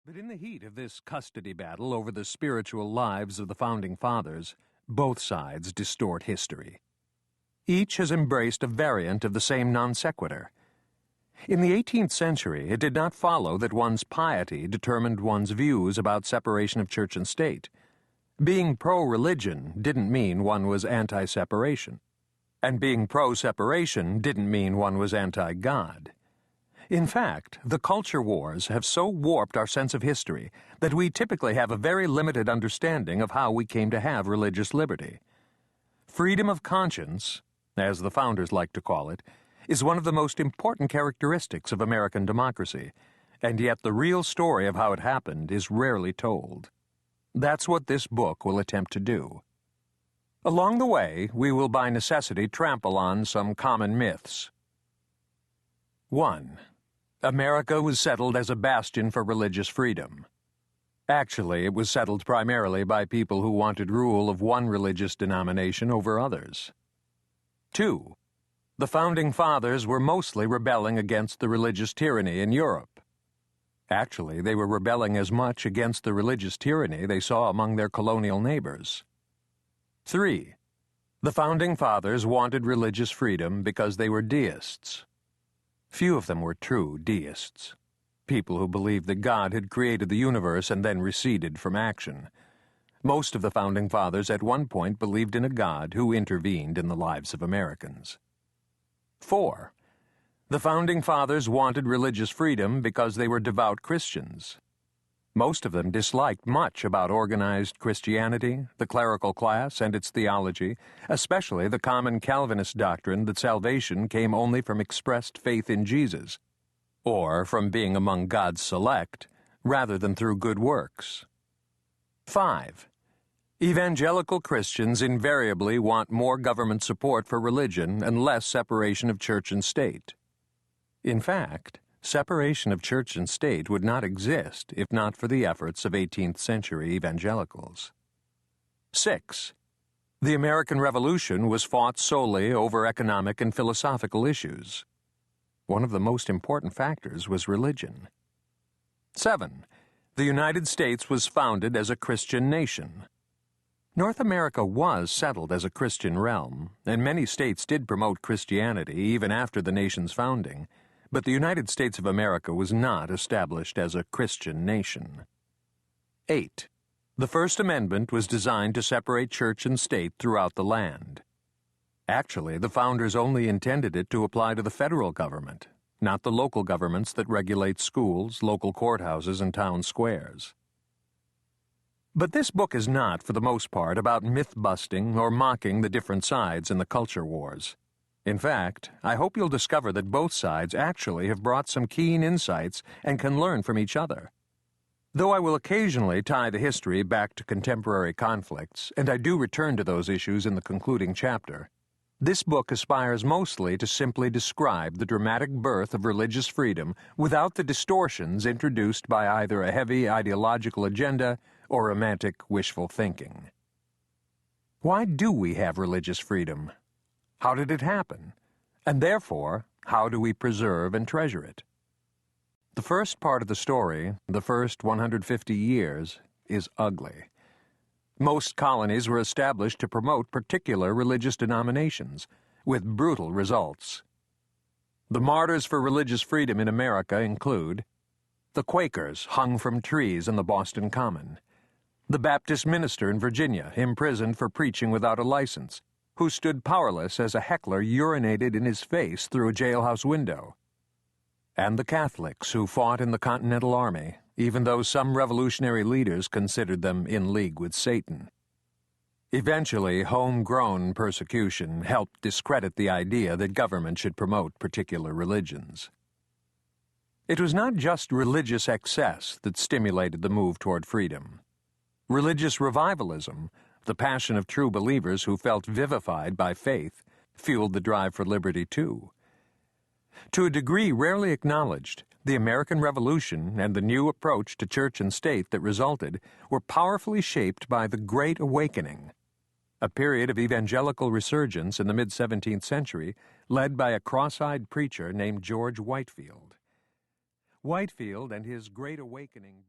But in the heat of this custody battle over the spiritual lives of the Founding Fathers, both sides distort history. Each has embraced a variant of the same non sequitur. In the 18th century, it did not follow that one's piety determined one's views about separation of church and state. Being pro-religion didn't mean one was anti-separation, and being pro-separation didn't mean one was anti-God. In fact, the culture wars have so warped our sense of history that we typically have a very limited understanding of how we came to have religious liberty. Freedom of conscience, as the founders like to call it, is one of the most important characteristics of American democracy, and yet the real story of how it happened is rarely told. That's what this book will attempt to do. Along the way, we will by necessity trample on some common myths. 1. America was settled as a bastion for religious freedom. Actually, it was settled primarily by people who wanted rule of one religious denomination over others. 2. The Founding Fathers were mostly rebelling against the religious tyranny in Europe. Actually, they were rebelling as much against the religious tyranny they saw among their colonial neighbors. 3. The Founding Fathers wanted religious freedom because they were deists. Few of them were true deists, people who believed that God had created the universe and then receded from action. Most of the Founding Fathers at one point believed in a God who intervened in the lives of Americans. 4. The Founding Fathers wanted religious freedom because they were devout Christians. Most of them disliked much about organized Christianity, the clerical class, and its theology, especially the common Calvinist doctrine that salvation came only from expressed faith in Jesus, or from being among God's select, rather than through good works. 5. Evangelical Christians invariably want more government support for religion and less separation of church and state. In fact, separation of church and state would not exist if not for the efforts of 18th century evangelicals. 6. The American Revolution was fought solely over economic and philosophical issues. One of the most important factors was religion. 7. The United States was founded as a Christian nation. North America was settled as a Christian realm, and many states did promote Christianity even after the nation's founding. But the United States of America was not established as a Christian nation. 8. The First Amendment was designed to separate church and state throughout the land. Actually, the founders only intended it to apply to the federal government, not the local governments that regulate schools, local courthouses, and town squares. But this book is not, for the most part, about myth-busting or mocking the different sides in the culture wars. In fact, I hope you'll discover that both sides actually have brought some keen insights and can learn from each other. Though I will occasionally tie the history back to contemporary conflicts, and I do return to those issues in the concluding chapter, this book aspires mostly to simply describe the dramatic birth of religious freedom without the distortions introduced by either a heavy ideological agenda or romantic wishful thinking. Why do we have religious freedom? How did it happen? And therefore, how do we preserve and treasure it? The first part of the story, the first 150 years, is ugly. Most colonies were established to promote particular religious denominations, with brutal results. The martyrs for religious freedom in America include the Quakers hung from trees in the Boston Common, the Baptist minister in Virginia imprisoned for preaching without a license, who stood powerless as a heckler urinated in his face through a jailhouse window, and the Catholics who fought in the Continental Army, even though some revolutionary leaders considered them in league with Satan. Eventually, homegrown persecution helped discredit the idea that government should promote particular religions. It was not just religious excess that stimulated the move toward freedom. Religious revivalism, the passion of true believers who felt vivified by faith, fueled the drive for liberty too. To a degree rarely acknowledged, the American Revolution and the new approach to church and state that resulted were powerfully shaped by the Great Awakening, a period of evangelical resurgence in the mid-17th century led by a cross-eyed preacher named George Whitefield. Whitefield and his Great Awakening